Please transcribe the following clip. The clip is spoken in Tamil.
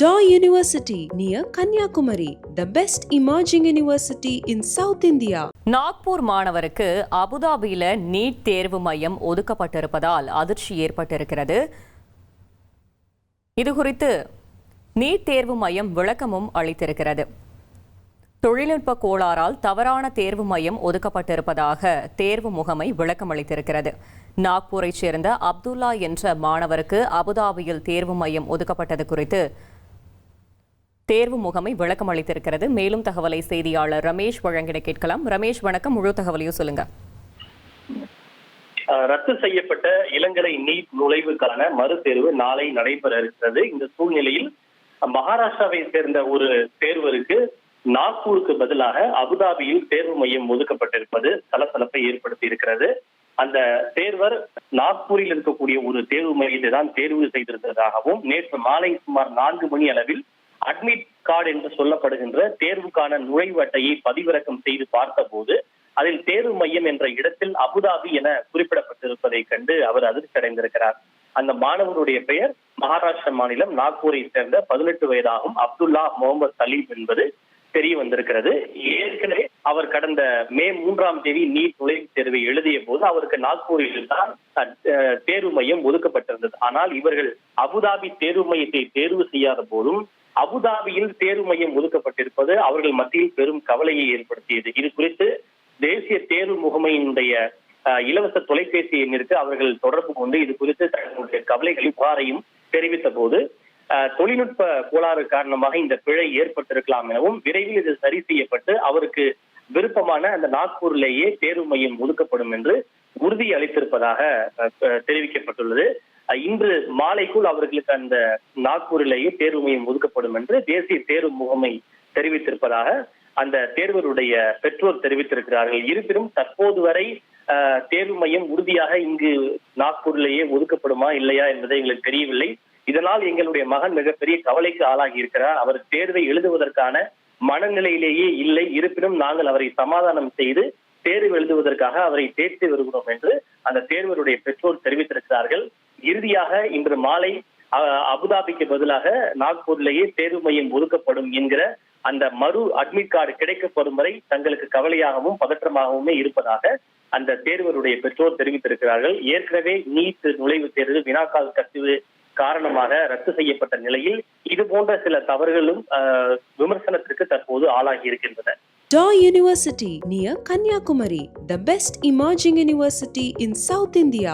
Daw University near Kanyakumari, the best emerging university in South India. Nagpur மாணவருக்கு அபுதாபியில நீட் தேர்வு மையம் ஒதுக்கப்பட்டிருப்பதால் அதிர்ச்சி ஏற்பட்டிருக்கிறது. இதுகுறித்து நீட் தேர்வு மையம் விளக்கமும் அளித்திருக்கிறது. தொழில்நுட்ப கோளாறால் தவறான தேர்வு மையம் ஒதுக்கப்பட்டிருப்பதாக தேர்வு முகமை விளக்கம் அளித்திருக்கிறது. நாக்பூரைச் சேர்ந்த அப்துல்லா என்ற மாணவருக்கு அபுதாபியில் தேர்வு மையம் ஒதுக்கப்பட்டது குறித்து தேர்வு முகமை விளக்கம் அளித்திருக்கிறது. மேலும் தகவலை செய்தியாளர் ரமேஷ் வழங்கிட கேட்கலாம். ரமேஷ் வணக்கம், முழு தகவலையும் சொல்லுங்க. ரத்து செய்யப்பட்ட இளங்கலை நீட் நுழைவுக்கான மறுதேர்வு நாளை நடைபெற இருக்கிறது. இந்த சூழ்நிலையில் மகாராஷ்டிராவை சேர்ந்த ஒரு தேர்வருக்கு நாக்பூருக்கு பதிலாக அபுதாபியில் தேர்வு மையம் ஒதுக்கப்பட்டிருப்பது சலசலப்பை ஏற்படுத்தி இருக்கிறது. அந்த தேர்வர் நாக்பூரில் இருக்கக்கூடிய ஒரு தேர்வு மையத்தை தான் தேர்வு செய்திருந்ததாகவும் நேற்று மாலை சுமார் 4 மணி அளவில் அட்மிட் கார்டு என்று சொல்லப்படுகின்ற தேர்வுக்கான நுழைவு அட்டையை பதிவிறக்கம் செய்து பார்த்தபோது அதில் தேர்வு மையம் என்ற இடத்தில் அபுதாபி என குறிப்பிடப்பட்டிருப்பதை கண்டு அவர் அதிர்ச்சி அடைந்திருக்கிறார். அந்த மாணவருடைய பெயர் மகாராஷ்டிரா மாநிலம் நாக்பூரை சேர்ந்த 18 வயதாகும் அப்துல்லா முகமது சலீம் என்பது தெரிய வந்திருக்கிறது. ஏற்கனவே அவர் கடந்த மே 3ஆம் தேதி நீட் நுழைவுத் தேர்வை எழுதிய போது அவருக்கு நாக்பூரில் தான் தேர்வு மையம் ஒதுக்கப்பட்டிருந்தது. ஆனால் இவர்கள் அபுதாபி தேர்வு மையத்தை தேர்வு செய்யாத போதும் அபுதாபியில் தேர்வு மையம் ஒதுக்கப்பட்டிருப்பது அவர்கள் மத்தியில் பெரும் கவலையை ஏற்படுத்தியது. இது குறித்து தேசிய தேர்வு முகமையினுடைய இலவச தொலைபேசி எண்ணிற்கு அவர்கள் தொடர்பு கொண்டு இது குறித்து தங்களுடைய கவலைகளை புகாரையும் தெரிவித்த போது தொழில்நுட்ப கோளாறு காரணமாக இந்த பிழை ஏற்பட்டிருக்கலாம் எனவும் விரைவில் இது சரி செய்யப்பட்டு அவருக்கு விருப்பமான அந்த நாக்பூரிலேயே தேர்வு மையம் ஒதுக்கப்படும் என்று உறுதி அளித்திருப்பதாக தெரிவிக்கப்பட்டுள்ளது. இன்று மாலைக்குள் அவர்களுக்கு அந்த நாக்பூரிலேயே தேர்வு மையம் ஒதுக்கப்படும் என்று தேசிய தேர்வு முகமை தெரிவித்திருப்பதாக அந்த தேர்வருடைய பெற்றோர் தெரிவித்திருக்கிறார்கள். இருப்பினும் தற்போது வரை தேர்வு மையம் உறுதியாக இங்கு நாக்பூரிலேயே ஒதுக்கப்படுமா இல்லையா என்பதை எங்களுக்கு தெரியவில்லை. இதனால் எங்களுடைய மகன் மிகப்பெரிய கவலைக்கு ஆளாகி இருக்கிறார். அவர் தேர்வை எழுதுவதற்கான மனநிலையிலேயே இல்லை. இருப்பினும் நாங்கள் அவரை சமாதானம் செய்து தேர்வு எழுதுவதற்காக அவரை தேர்த்து வருகிறோம் என்று அந்த தேர்வருடைய பெற்றோர் தெரிவித்திருக்கிறார்கள். இறுதியாக இன்று மாலை அபுதாபிக்கு பதிலாக நாக்பூரிலேயே தேர்வு மையம் ஒதுக்கப்படும் என்கிற அந்த மறு அட்மிட் கார்டு கிடைக்கப்படும் வரை தங்களுக்கு கவலையாகவும் பதற்றமாகவுமே இருப்பதாக அந்த தேர்வருடைய பெற்றோர் தெரிவித்திருக்கிறார்கள். ஏற்கனவே நீட் நுழைவுத் தேர்வு வினாக்கால் கசிவு காரணமாக ரத்து செய்யப்பட்ட நிலையில் இது போன்ற சில தவறுகளும் விமர்சனத்திற்கு தற்போது ஆளாகி இருக்கின்றன. Daw University near Kanyakumari, the best emerging university in South India.